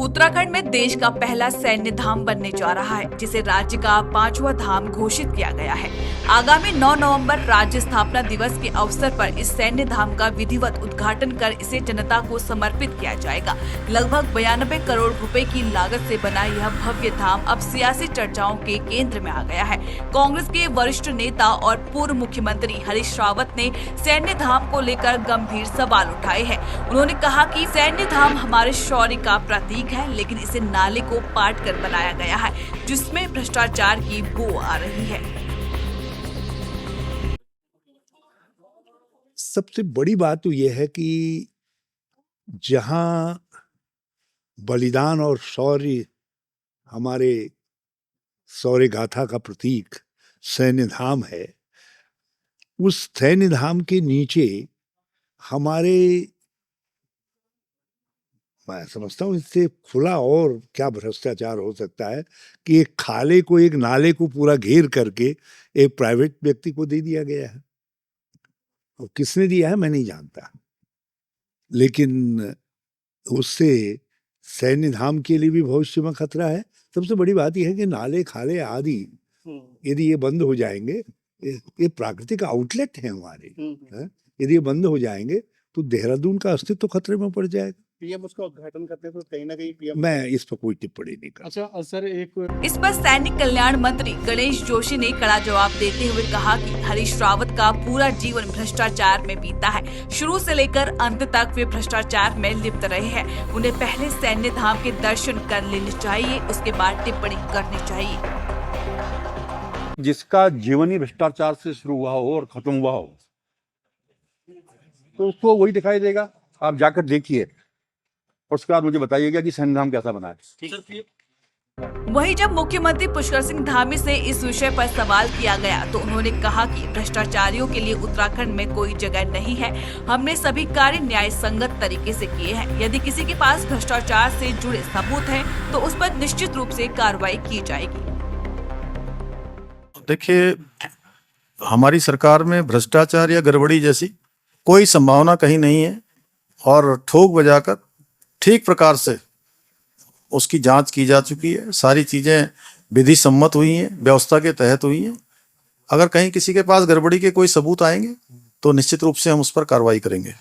उत्तराखंड में देश का पहला सैन्य धाम बनने जा रहा है, जिसे राज्य का 5वां धाम घोषित किया गया है। आगामी 9 नवंबर राज्य स्थापना दिवस के अवसर पर इस सैन्य धाम का विधिवत उद्घाटन कर इसे जनता को समर्पित किया जाएगा। लगभग 92 करोड़ रुपए की लागत से बना यह भव्य धाम अब सियासी चर्चाओं के केंद्र में आ गया है। कांग्रेस के वरिष्ठ नेता और पूर्व मुख्यमंत्री हरीश रावत ने सैन्य धाम को लेकर गंभीर सवाल उठाए हैं। उन्होंने कहा कि सैन्य धाम हमारे शौर्य का प्रतीक है, लेकिन इसे नाले को पाट कर बनाया गया है, जिसमें भ्रष्टाचार की बू आ रही है। सबसे बड़ी बात तो यह है कि जहां बलिदान और शौर्य, हमारे शौर्य गाथा का प्रतीक सैन्य धाम है, उस सैन्य धाम के नीचे हमारे, मैं समझता हूँ इससे खुला और क्या भ्रष्टाचार हो सकता है कि एक खाले को, एक नाले को पूरा घेर करके एक प्राइवेट व्यक्ति को दे दिया गया है। और किसने दिया है मैं नहीं जानता, लेकिन उससे सैन्य धाम के लिए भी भविष्य में खतरा है। सबसे बड़ी बात यह है कि नाले, खाले आदि यदि ये बंद हो जाएंगे, ये प्राकृतिक आउटलेट है हमारे, यदि ये बंद हो जाएंगे तो देहरादून का अस्तित्व खतरे में पड़ जाएगा। पीएम उसका उद्घाटन करते तो कहीं ना कहीं पीएम, मैं इस पर कोई टिप्पणी नहीं कर। अच्छा सर, एक इस पर सैनिक कल्याण मंत्री गणेश जोशी ने कड़ा जवाब देते हुए कहा कि हरीश रावत का पूरा जीवन भ्रष्टाचार में बीता है। शुरू से लेकर अंत तक वे भ्रष्टाचार में लिप्त रहे हैं। उन्हें पहले सैन्य धाम के दर्शन कर लेने चाहिए, उसके बाद टिप्पणी करनी चाहिए। जिसका जीवन ही भ्रष्टाचार से शुरू हुआ हो और खत्म हुआ हो, तो उसको वही दिखाई देगा। आप जाकर देखिए और उसके बाद मुझे बताइएगा कि सैन्य धाम कैसा बना है। वहीं जब मुख्यमंत्री पुष्कर सिंह धामी से इस विषय पर सवाल किया गया तो उन्होंने कहा कि भ्रष्टाचारियों के लिए उत्तराखंड में कोई जगह नहीं है। हमने सभी कार्य न्याय संगत तरीके से किए हैं। यदि किसी के पास भ्रष्टाचार से जुड़े सबूत हैं, तो उस पर निश्चित रूप से कार्रवाई की जाएगी। देखिए, हमारी सरकार में भ्रष्टाचार या गड़बड़ी जैसी कोई संभावना कहीं नहीं है और ठोक बजाकर ठीक प्रकार से उसकी जांच की जा चुकी है। सारी चीजें विधि सम्मत हुई हैं, व्यवस्था के तहत हुई हैं। अगर कहीं किसी के पास गड़बड़ी के कोई सबूत आएंगे तो निश्चित रूप से हम उस पर कार्रवाई करेंगे।